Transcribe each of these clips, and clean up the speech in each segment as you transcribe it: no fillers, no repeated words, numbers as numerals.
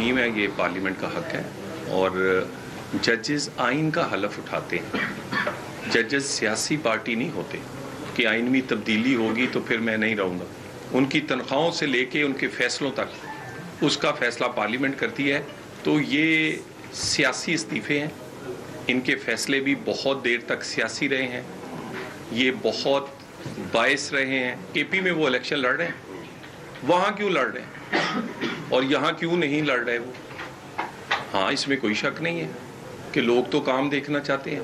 तरमीम है, ये पार्लियामेंट का हक है और जजेस आइन का हलफ उठाते हैं। जजेस सियासी पार्टी नहीं होते कि आइन में तब्दीली होगी तो फिर मैं नहीं रहूँगा। उनकी तनख्वाहों से लेके उनके फैसलों तक उसका फैसला पार्लियामेंट करती है। तो ये सियासी इस्तीफ़े हैं, इनके फैसले भी बहुत देर तक सियासी रहे हैं, ये बहुत बायस रहे हैं। केपी में वो इलेक्शन लड़ रहे हैं, वहाँ क्यों लड़ रहे हैं और यहाँ क्यों नहीं लड़ रहे वो? हाँ, इसमें कोई शक नहीं है कि लोग तो काम देखना चाहते हैं।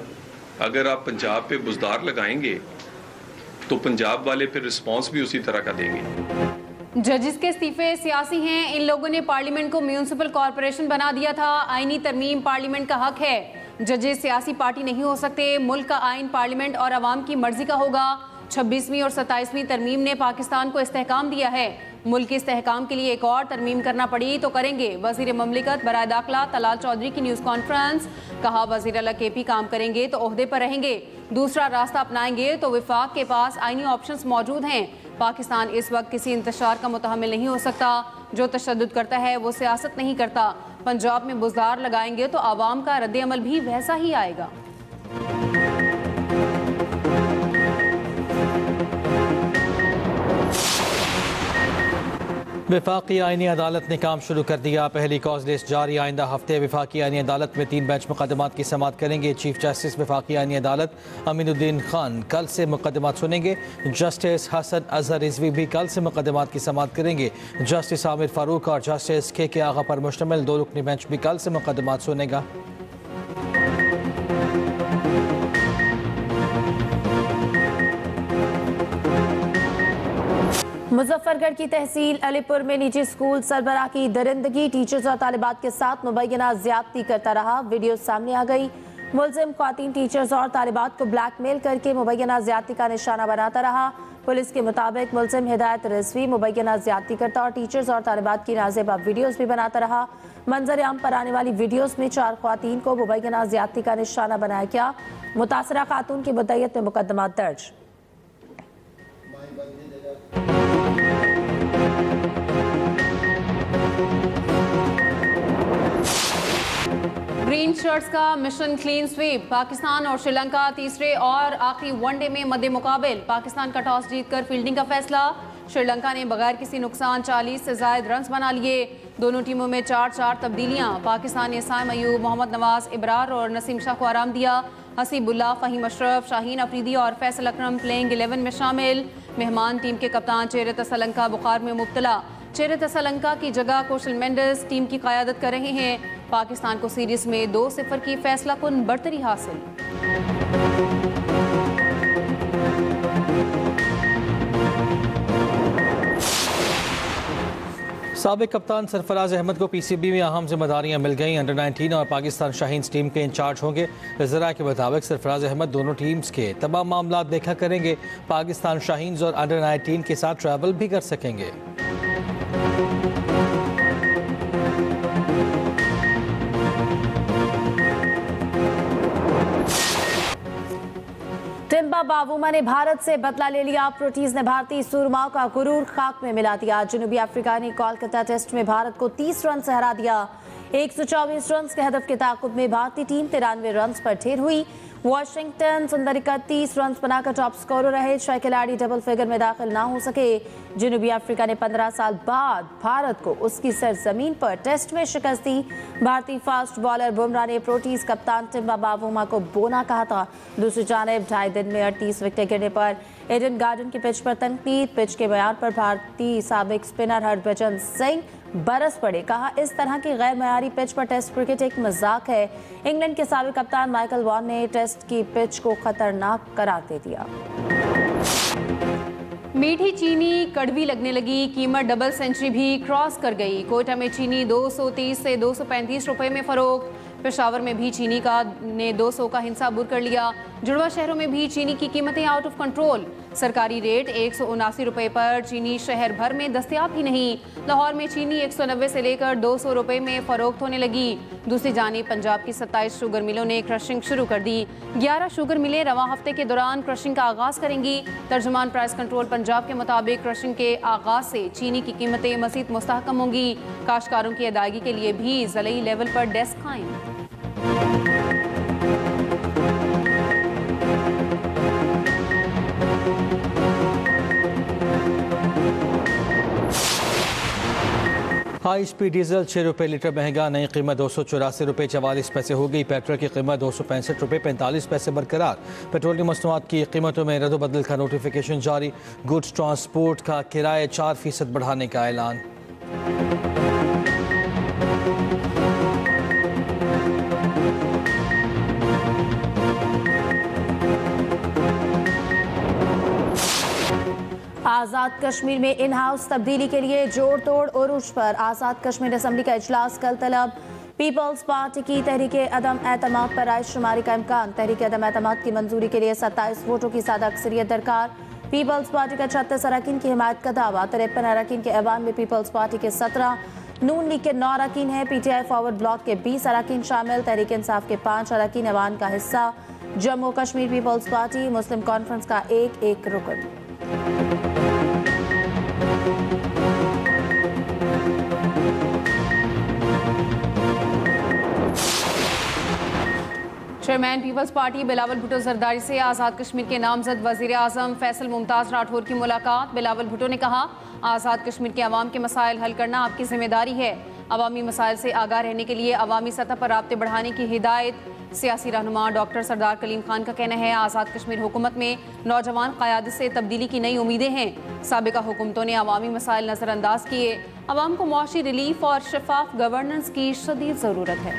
अगर आप पंजाब पे बुजदार लगाएंगे तो पंजाब वाले फिर रिस्पांस भी उसी तरह का देंगे। जजेस के इस्तीफे सियासी हैं। इन लोगों ने पार्लियामेंट को म्यूनिसिपल कॉरपोरेशन बना दिया था। आईनी तरमीम पार्लियामेंट का हक है। जजेस सियासी पार्टी नहीं हो सकते। मुल्क का आइन पार्लियामेंट और अवाम की मर्जी का होगा। 26वीं और 27वीं तरमीम ने पाकिस्तान को इस्तेहकाम दिया है। मुल्क के इस्तेहकाम के लिए एक और तरमीम करना पड़ी तो करेंगे। वजीर ममलिकत बराए दाखिला तलाल चौधरी की न्यूज़ कॉन्फ्रेंस। कहा, वजीर अला केपी काम करेंगे तो ओहदे पर रहेंगे, दूसरा रास्ता अपनाएंगे तो विफाक के पास आइनी ऑप्शंस मौजूद हैं। पाकिस्तान इस वक्त किसी इंतशार का मुतहम्मिल नहीं हो सकता। जो तशद्दुद करता है वो सियासत नहीं करता। पंजाब में बुजदार लगाएंगे तो आवाम का रद्द अमल भी वैसा ही आएगा। वफाकी आईनी अदालत ने काम शुरू कर दिया। पहली कॉज लिस्ट जारी। आइंदा हफ्ते वफाकी आईनी अदालत में 3 बेंच मुकदमात की समाअत करेंगे। चीफ जस्टिस वफाकी आईनी अदालत अमीनुद्दीन खान कल से मुकदमात सुनेंगे। जस्टिस हसन अजहर रिजवी भी कल से मुकदमात की समाअत करेंगे। जस्टिस आमिर फारूक और जस्टिस के आगा पर मुश्तमिल 2 रुकनी बेंच भी कल से मुकदमात सुनेगा। मुजफ्फरगढ़ की तहसील अलीपुर में निजी स्कूल सरबराह की दरिंदगी। टीचर्स और तालिबात के साथ मुबैना ज्यादती करता रहा। वीडियो सामने आ गई। मुलजिम ख्वातीन टीचर्स और तालिबात को ब्लैकमेल करके मुबैना ज्यादती का निशाना बनाता रहा। पुलिस के मुताबिक मुलजिम हिदायत रिजवी मुबैना ज्यादती करता और टीचर्स और तालिबात की नाजेबा वीडियोस भी बनाता रहा। मंजर आम पर आने वाली वीडियोस में 4 ख्वातीन को मुबैना ज्यादती का निशाना बनाया गया। मुतासरा खातून की मुद्दत में मुकदमा दर्ज। ग्रीन शर्ट्स का मिशन क्लीन स्वीप। पाकिस्तान और श्रीलंका तीसरे और आखिरी वनडे में मद्दे मुकाबिल। पाकिस्तान का टॉस जीतकर फील्डिंग का फैसला। श्रीलंका ने बगैर किसी नुकसान 40 से ज्यादा रन बना लिए। दोनों टीमों में 4-4 तब्दीलियां। पाकिस्तान ने साइम अयूब, मोहम्मद नवाज, इब्रार और नसीम शाह को आराम दिया। हसीबुल्लाह, फहीम अशरफ, शाहीन अफरीदी और फैसल अकरम प्लेइंग 11 में शामिल। मेहमान टीम के कप्तान चेहरे तसलंका बुखार में मुब्तला। चेहरे तसलंका की जगह कोशल मेंडिस टीम की क़यादत कर रहे हैं। पाकिस्तान को सीरीज में 2-0 की फैसला कुन बढ़तरी हासिल। साबिक कप्तान सरफराज अहमद को पीसीबी में अहम जिम्मेदारियां मिल गई। अंडर 19 और पाकिस्तान शाहीन्स टीम के इंचार्ज होंगे। ज़रा के मुताबिक सरफराज अहमद दोनों टीम्स के तमाम मामला देखा करेंगे। पाकिस्तान शाहीन्स और अंडर 19 के साथ ट्रैवल भी कर सकेंगे। टिम्बा बावूमा ने भारत से बदला ले लिया। प्रोटीज ने भारतीय सूरमाओं का गुरूर खाक में मिला दिया। जनूबी अफ्रीका ने कोलकाता टेस्ट में भारत को 30 रन से हरा दिया। 124 रन के हदफ के ताकुब में भारतीय टीम 93 रन पर ढेर हुई। वाशिंगटन सुंदर 31 रन बनाकर टॉप स्कोरर रहे। 6 खिलाड़ी डबल फिगर में दाखिल ना हो सके। जनूबी अफ्रीका ने 15 साल बाद भारत को उसकी सरजमीन पर टेस्ट में शिकस्त दी। भारतीय फास्ट बॉलर बुमराह ने प्रोटीज कप्तान टिम्बा बावूमा को बोना कहा था। दूसरी जानिब 2.5 दिन में 38 विकेट गिरने पर एडन गार्डन की पिच पर तनकीद। पिच के बयान पर भारतीय साबिक स्पिनर हरभजन सिंह बरस पड़े। कहा, इस तरह की गैर मयारी पिच पर टेस्ट क्रिकेट एक मजाक है। इंग्लैंड के साबिक कप्तान माइकल वॉन ने टेस्ट की पिच को खतरनाक करार दे दिया। मीठी चीनी कड़वी लगने लगी। कीमत डबल सेंचुरी भी क्रॉस कर गई। कोयटा में चीनी 230 से 235 रुपए में फरोख्त। पेशावर में भी चीनी का ने 200 का हिंसा बुर कर लिया। जुड़वा शहरों में भी चीनी की कीमतें आउट ऑफ कंट्रोल। सरकारी रेट 179 रुपए पर चीनी शहर भर में दस्तयाब ही नहीं। लाहौर में चीनी 190 से लेकर 200 रुपए में फरोख्त होने लगी। दूसरी जानिब पंजाब की 27 शुगर मिलों ने क्रशिंग शुरू कर दी। 11 शुगर मिलें रवां हफ्ते के दौरान क्रशिंग का आगाज करेंगी। तर्जुमान प्राइस कंट्रोल पंजाब के मुताबिक क्रशिंग के आगाज से चीनी की कीमतें मज़ीद मुस्तहकम होंगी। काश्तकारों की अदायगी के लिए भी ज़िलाई लेवल पर डेस्क कायम। हाई स्पीड डीजल 6 रुपये लीटर महंगा, नई कीमत 284 रुपये 44 पैसे हो गई। पेट्रोल की कीमत 265 रुपये 45 पैसे बरकरार। पेट्रोलियम मसनूआत की कीमतों में रद्द-बदल का नोटिफिकेशन जारी। गुड्स ट्रांसपोर्ट का किराया 4% बढ़ाने का ऐलान। आज़ाद कश्मीर में इन हाउस तब्दीली के लिए जोड़ तोड़ उरूज पर। आज़ाद कश्मीर असम्बली का इजलास कल तलब। पीपल्स पार्टी की तहरीके अदम एतमाद पर राय शुमारी का इम्कान। तहरीके अदम एतमाद की मंजूरी के लिए 27 वोटों की सादा अक्सरियत दरकार। पीपल्स पार्टी का 36 अरकान की हिमायत का दावा। 53 अरकान के ऐवान में पीपल्स पार्टी के 17, नून लीग के 9 अरकान हैं। PTI फॉरवर्ड ब्लॉक के 20 अरकान शामिल। तहरीक इंसाफ के 5 अरकान ऐवान का हिस्सा। Jammu Kashmir People's Party Muslim Conference का एक रुकन। Chairman People's Party Bilawal Bhutto Zardari से आज़ाद कश्मीर के नामजद वज़ीर आज़म फैसल मुमताज़ राठौर की मुलाकात। बिलावल भुट्टो ने कहा, आज़ाद कश्मीर के अवाम के मसाइल हल करना आपकी जिम्मेदारी है। अवामी मसाइल से आगाह रहने के लिए अवामी सतह पर राब्ते बढ़ाने की हिदायत। सियासी रहनुमा डॉक्टर सरदार कलीम खान का कहना है, आज़ाद कश्मीर हुकूमत में नौजवान क़यादत से तब्दीली की नई उम्मीदें हैं। साबिका हुकूमतों ने अवामी मसाइल नज़रअंदाज किए। अवाम को मुआशी रिलीफ और शफाफ गवर्नेंस की शदीद ज़रूरत है।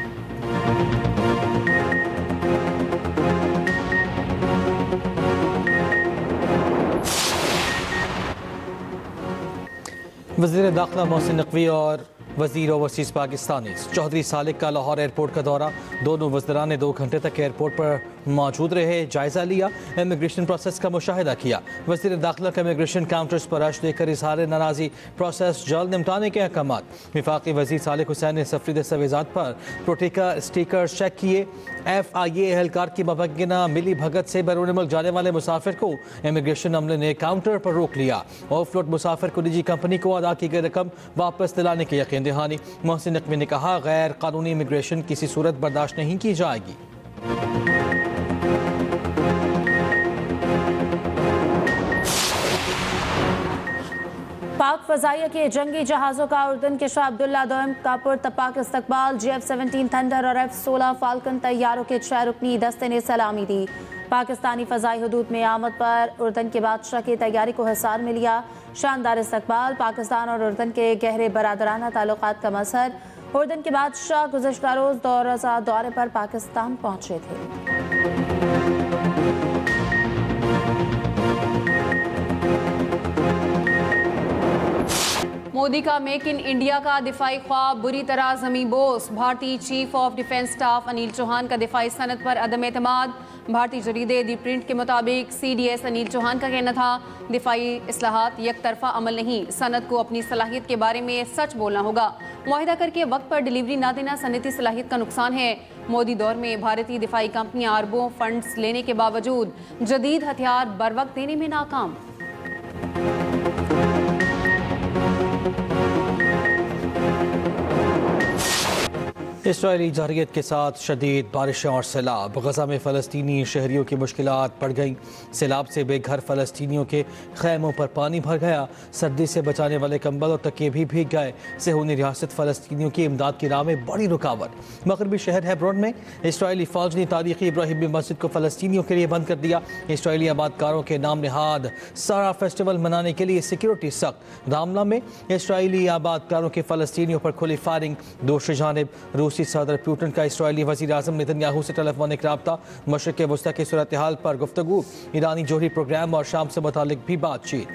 वज़ीर दाखिला मोहसिन नकवी और वज़ीर ओवरसीज़ पाकिस्तानी चौधरी सालिक का लाहौर एयरपोर्ट का दौरा। दोनों वज़ीरान ने 2 घंटे तक एयरपोर्ट पर मौजूद रहे, जायज़ा लिया, इमिग्रेशन प्रोसेस का मुशाहिदा किया। वज़ीर दाखिला का इमिग्रेशन काउंटर्स पर रश देकर इजहार नाराज़ी, प्रोसेस जल्द निपटाने के अहकामात। वफाकी वज़ीर सालिक हुसैन ने सफरी दस्तावेज़ात पर प्रोटिका स्टिकर चेक किए। FIA एहलकार की मुबैना मिली भगत से बैरून मुल्क जाने वाले मुसाफिर को इमिग्रेशन अमले ने काउंटर पर रोक लिया। ऑफलोड मुसाफिर को निजी कंपनी को अदा की गई रकम वापस दिलाने की यकीन दहानी। मोहसिन नकवी ने कहा, गैर कानूनी इमिग्रेशन किसी सूरत बर्दाश्त नहीं की जाएगी। पाक फजाइया के जंगी जहाज़ों का उर्दन के शाह अब्दुल्ला दोम का पुरतपाक इस्तकबाल। GF-17 थंडर और F-16 फाल्कन तैयारों के 6 रुकनी दस्ते ने सलामी दी। पाकिस्तानी फ़ज़ाई हदूद में आमद पर उर्दन के बादशाह की तैयारी को हिसार में लिया। शानदार इस्तकबाल। पाकिस्तान और उर्दन के गहरे बरादराना ताल्लुकात का मसहर। उर्दन के बादशाह गुज़श्ता रोज़ 2 रोज़ा दौरे पर पाकिस्तान पहुँचे थे। मोदी का मेक इन इंडिया का दिफाई ख्वाब बुरी तरह ज़मीं बोस। भारतीय chief of defence staff Anil Chauhan का दिफाई सनद पर अदम एतमाद। भारतीय जरीदे दी प्रिंट के मुताबिक CDS अनिल चौहान का कहना था, दिफाई इस्लाहात एक तरफा अमल नहीं, सनद को अपनी सलाहियत के बारे में सच बोलना होगा। मुआहिदा करके वक्त पर डिलीवरी ना देना सनती सलाहियत का नुकसान है। मोदी दौर में भारतीय दिफाई कंपनियां अरबों फंड्स लेने के बावजूद जदीद हथियार बर वक्त देने में नाकाम। इसराइली जारहियत के साथ शदीद बारिशें और सैलाब। गजा में फ़लस्तीनी शहरियों की मुश्किलात बढ़ गई। सैलाब से बेघर फ़लस्तीनियों के खैमों पर पानी भर गया। सर्दी से बचाने वाले कंबल और तकिए भी भीग गए। सेहूनी रियासत फ़लस्तीनियों की इमदाद की राह में बड़ी रुकावट। मगरबी शहर हेब्रोन में इसराइली फ़ौज ने तारीखी इब्राहिमी मस्जिद को फ़लस्तीनियों के लिए बंद कर दिया। इसराइली आबादकारों के नाम नहाद सारा फेस्टिवल मनाने के लिए सिक्योरिटी सख्त। रामला में इसराइली आबादकारों के फ़लस्तीनियों पर खुली फायरिंग। दूसरी जानिब रूसी सदर पुतिन का इसराइली वज़ीर आज़म नेतन्याहू से टेलीफोनिक रब्ता। मशरिक़ वस्ता की सूरत हाल पर गुफ्तगू। ईरानी जोहरी प्रोग्राम और शाम से मुतालिक भी बातचीत।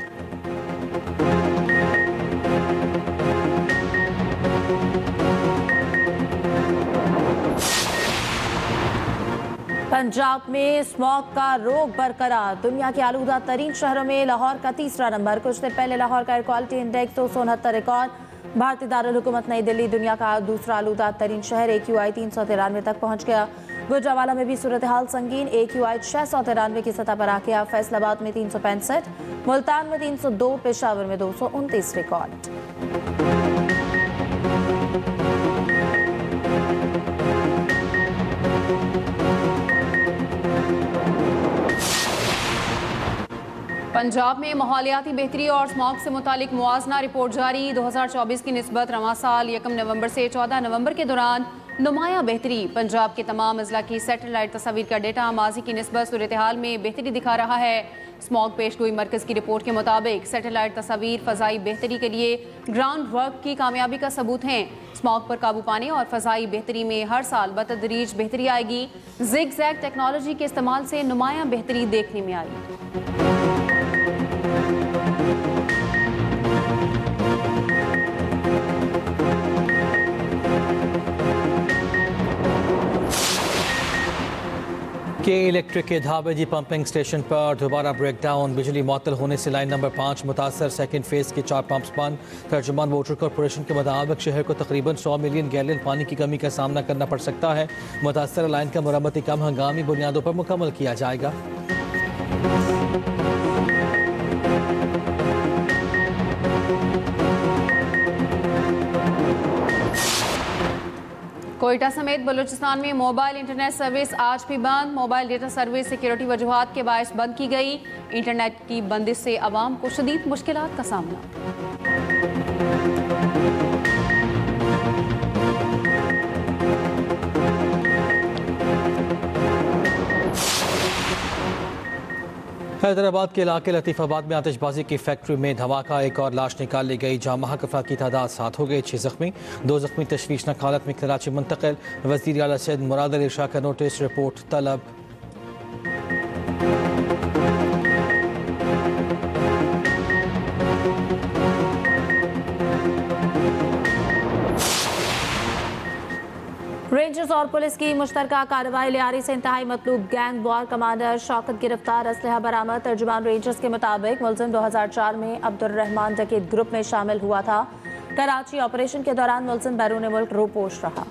पंजाब में स्मॉग का रोग बरकरार। दुनिया के आलूदा तरीन शहरों में लाहौर का तीसरा नंबर। कुछ दिन पहले लाहौर का एयर क्वालिटी इंडेक्स 269 रिकॉर्ड। भारतीय दारुल हुकूमत नई दिल्ली दुनिया का दूसरा आलूदा तरीन शहर। AQI 393 तक पहुंच गया। गुजरावाला में भी सूरत हाल संगीन। AQI 693 की सतह पर आ गया। फैसलाबाद में 365, मुल्तान में 302, पेशावर में 229 रिकॉर्ड। पंजाब में माहौलियाती बेहतरी और स्मॉग से मुतालिक मुआजना रिपोर्ट जारी। 2024 की निस्बत रवां साल 1 नवंबर से 14 नवंबर के दौरान नुमाया बेहतरी। पंजाब के तमाम अजला की सैटेलाइट तस्वीर का डेटा माजी की निस्बत सूरत हाल में बेहतरी दिखा रहा है। स्मॉग पेशगोई मरकज की रिपोर्ट के मुताबिक सैटेलाइट तस्वीर फजाई बेहतरी के लिए ग्राउंड वर्क की कामयाबी का सबूत हैं। स्मॉग पर काबू पाने और फजाई बेहतरी में हर साल बतदरीज बेहतरी आएगी। जिग जैग टेक्नोलॉजी के इस्तेमाल से नुमाया बेहतरी देखने में आई। के इलेक्ट्रिक के धाबेजी पंपिंग स्टेशन पर दोबारा ब्रेकडाउन। बिजली मुअत्तल होने से लाइन नंबर 5 मुतासर। सेकंड फेज के 4 पंप्स बंद। तर्जुमान वाटर कॉरपोरेशन के मुताबिक शहर को तकरीबन 100 मिलियन गैलन पानी की कमी का सामना करना पड़ सकता है। मुतासर लाइन का मरम्मती काम हंगामी बुनियादों पर मुकम्मल किया जाएगा। कोयटा समेत बलूचिस्तान में मोबाइल इंटरनेट सर्विस आज भी बंद। मोबाइल डेटा सर्विस सिक्योरिटी वजूहात के बायस बंद की गई। इंटरनेट की बंदिश से अवाम को शदीद मुश्किलात का सामना। हैदराबाद के इलाके लतीफ़ाबाद में आतिशबाजी की फैक्ट्री में धमाका। एक और लाश निकाल ली गई। जामा कफा की तादाद 7 हो गई। 6 जख्मी। 2 जख्मी तशवीशनाक हालत में कराची मुंतकिल। वज़ीर आला सिंध मुराद अली शाह का नोटिस रिपोर्ट तलब। रेंजर्स और पुलिस की मुश्तरका कार्रवाई। लियारी से इंतहाई मतलूब गैंग वॉर कमांडर शौकत गिरफ्तार। असलहा बरामद। तर्जुमान रेंजर्स के मुताबिक मुलजिम 2004 में अब्दुर्रहमान डकैत ग्रुप में शामिल हुआ था। कराची ऑपरेशन के दौरान मुलजिम बैरून मुल्क रोपोश रहा।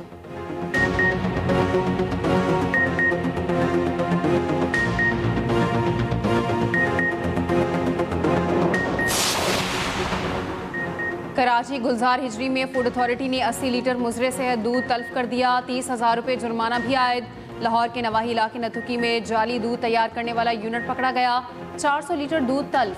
कराची गुलजार हिजरी में फूड अथॉरिटी ने 80 लीटर मुजरे से दूध तल्फ कर दिया। 30,000 रुपये जुर्माना भी आयद। लाहौर के नवाही इलाके नथुकी में जाली दूध तैयार करने वाला यूनिट पकड़ा गया। 400 लीटर दूध तल्फ।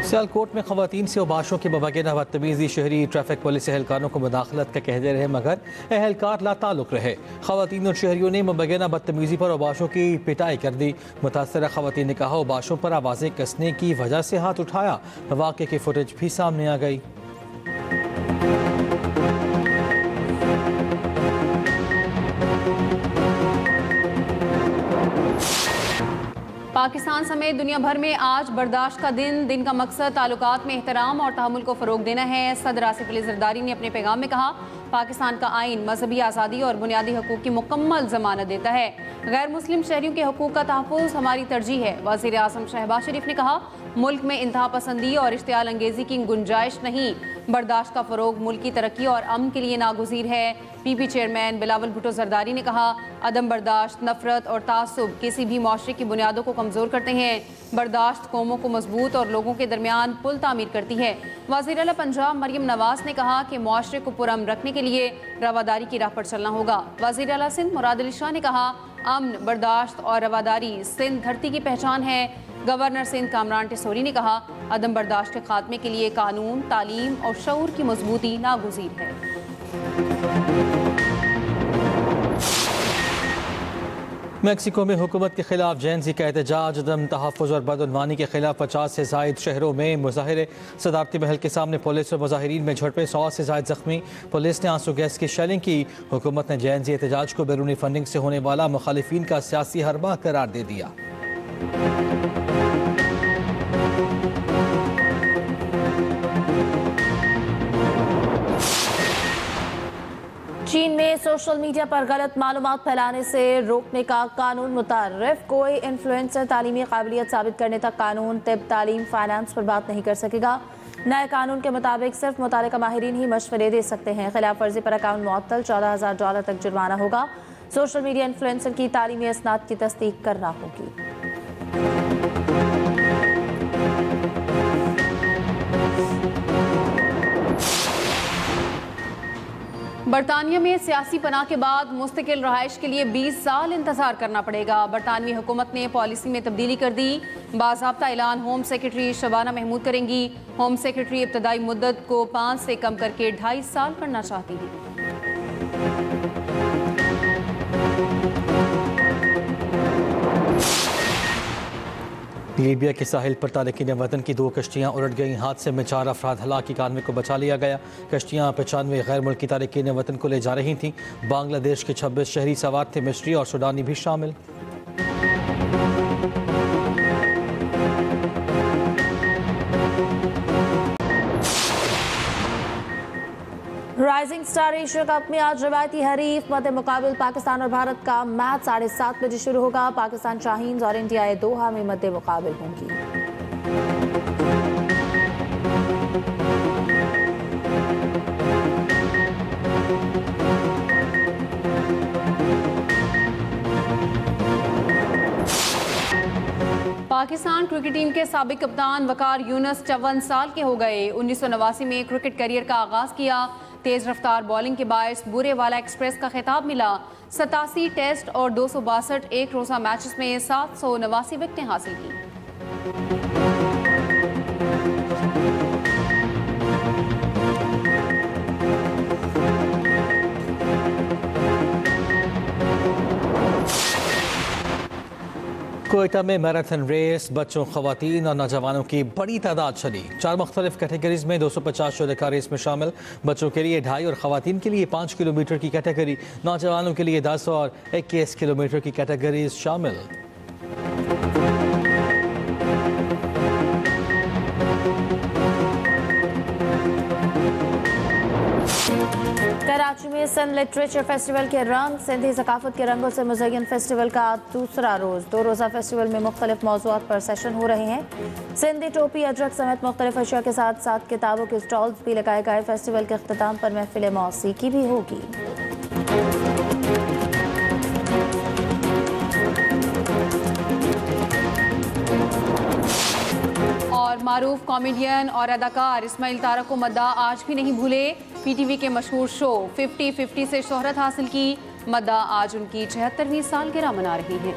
सियालकोट में खवातीन से उबाशों की मुबैना बदतमीजी। शहरी ट्रैफिक पुलिस एहलकारों को मुदाखलत का कहते रहे मगर एहलकार लाताल्लुक रहे। खवातीन और शहरियों ने मुबैना बदतमीजी पर उबाशों की पिटाई कर दी। मुतासरा खवातीन ने कहा उबाशों पर आवाज़ें कसने की वजह से हाथ उठाया। वाक़े की फुटेज भी सामने आ गई। पाकिस्तान समेत दुनिया भर में आज बर्दाश्त का दिन का मकसद ताल्लुकात में एहतराम और तहम्मुल को फ़रोग देना है। सदर आसिफ अली ज़रदारी ने अपने पैगाम में कहा पाकिस्तान का आइन मजहबी आज़ादी और बुनियादी हकूक़ की मुकम्मल ज़मानत देता है। गैर मुस्लिम शहरियों के हकूक़ का तहफ़्फ़ुज़ हमारी तरजीह है। वज़ीर आज़म शहबाज शरीफ ने कहा मुल्क में इंतहा पसंदी और इश्तियाल अंगेज़ी की गुंजाइश नहीं। बर्दाश्त का फ़रोग मुल्क की तरक्की और अमन के लिए नागुज़ीर है। PP चेयरमैन बिलावल भुट्टो ज़रदारी ने कहा अदम बर्दाश्त, नफरत और तासुब किसी भी माशरे की बुनियादों को कमज़ोर करते हैं। बर्दाश्त कौमों को मजबूत और लोगों के दरमियान पुल तामीर करती है। वज़ीर आला पंजाब मरियम नवाज ने कहा कि मुआशरे को पुरअमन रखने के लिए रवादारी की राह पर चलना होगा। वज़ीर आला सिंध मुराद अली शाह ने कहा अमन, बर्दाश्त और रवादारी सिंध धरती की पहचान है। गवर्नर सिंध कामरान टिसोरी ने कहा अदम बर्दाश्त के खात्मे के लिए कानून, तालीम और शऊर की मजबूती नागुज़ीर है। मेक्सिको में हुकूमत के खिलाफ जेनजी का एहतजाज। अदम तहफ़्फ़ुज़ और बदउनवानी के खिलाफ 50 से ज़ायद शहरों में मुज़ाहिरे। सदारती महल के सामने पुलिस और मुज़ाहिरीन में झड़पें। 100 से ज़ायद ज़ख्मी। पुलिस ने आंसू गैस की शेलिंग की। हुकूमत ने जेनजी एहतजाज को बैरूनी फंडिंग से होने वाला मुखालिफिन का सियासी हरमा करार दे दिया। सोशल मीडिया पर गलत मालूमात फैलाने से रोकने का कानून मुतर्रिफ। कोई इन्फ्लुएंसर तालीमी काबिलियत साबित करने तक कानून, तिब, तालीम, फाइनेंस पर बात नहीं कर सकेगा। नए कानून के मुताबिक सिर्फ मुतालिका माहिरीन ही मशवरे दे सकते हैं। खिलाफ वर्जी पर अकाउंट मुअत्तल, $14,000 तक जुर्माना होगा। सोशल मीडिया इन्फ्लुएंसर की तालीमी असनाद की तस्दीक करना होगी। बरतानिया में सियासी पनाह के बाद मुस्तकिल रहाइश के लिए 20 साल इंतजार करना पड़ेगा। बरतानवी हुकूमत ने पॉलिसी में तब्दीली कर दी। बाज़ाब्ता ऐलान होम सेक्रेटरी शबाना महमूद करेंगी। होम सेक्रेटरी इब्तदाई मुद्दत को 5 से कम करके 2.5 साल करना चाहती हैं। लीबिया के साहिल पर तारकीन वतन की 2 कश्तियाँ उलट गईं। हादसे में 4 अफराद हलाक, 91 को बचा लिया गया। कश्तियाँ 95 गैर मुल्की तारकीन वतन को ले जा रही थीं। बांग्लादेश के 26 शहरी सवार थे, मिस्री और सूडानी भी शामिल। राइजिंग स्टार एशिया कप में आज रवायती हरीफ मध्य मुकाबल पाकिस्तान और भारत का मैच 7:30 बजे शुरू होगा। पाकिस्तान शाहीन्स और इंडिया दोहा में मध्य मुकाबल होंगी। पाकिस्तान क्रिकेट टीम के साबिक कप्तान वकार यूनुस 54 साल के हो गए। 1989 में क्रिकेट करियर का आगाज किया। तेज रफ्तार बॉलिंग के बायस बुरेवाला एक्सप्रेस का खिताब मिला। 87 टेस्ट और 262 एक रोजा मैचेस में 789 विकेटें हासिल की। कोयटा में मैराथन रेस बच्चों, खवातीन और नौजवानों की बड़ी तादाद चली। 4 मुख्तलिफ कैटेगरीज में 250 शुरका रेस में शामिल। बच्चों के लिए 2.5 और खवातीन के लिए 5 किलोमीटर की कैटेगरी, नौजवानों के लिए 10 और 21 किलोमीटर की कैटेगरीज शामिल। कराची में सिंध लिटरेचर फेस्टिवल के रंग, सिंधी सकाफत के रंगों से मुज़य्यन फेस्टिवल का दूसरा रोज़। 2 रोज़ा फेस्टिवल में मुख्तलिफ मौज़ूआत पर सेशन हो रहे हैं। सिंधी टोपी, अजरक समेत मुख्तलिफ अशिया के साथ साथ किताबों के स्टॉल्स भी लगाए गए। फेस्टिवल के अख्तिताम पर महफिल मौसीकी भी होगी। और मारूफ कॉमेडियन और अदाकार इस्माइल तारा को मद्दा आज भी नहीं भूले। पीटीवी के मशहूर शो 50-50 से शोहरत हासिल की। मद्दा आज उनकी 76वीं सालगिरह मना रही हैं।